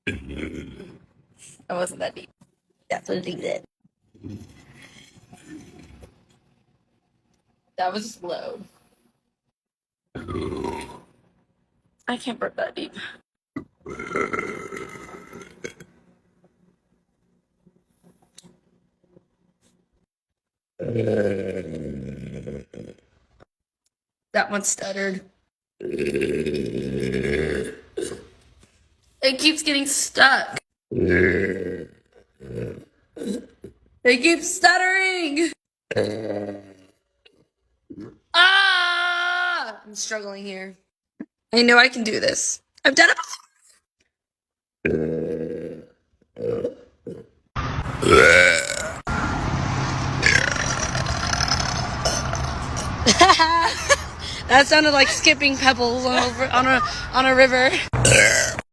That wasn't that deep. That's what it did. That was just low. I can't burp that deep. That one stuttered. It keeps getting stuck. It keeps stuttering. Ah! I'm struggling here. I know I can do this. I've done it before. That sounded like skipping pebbles on a river.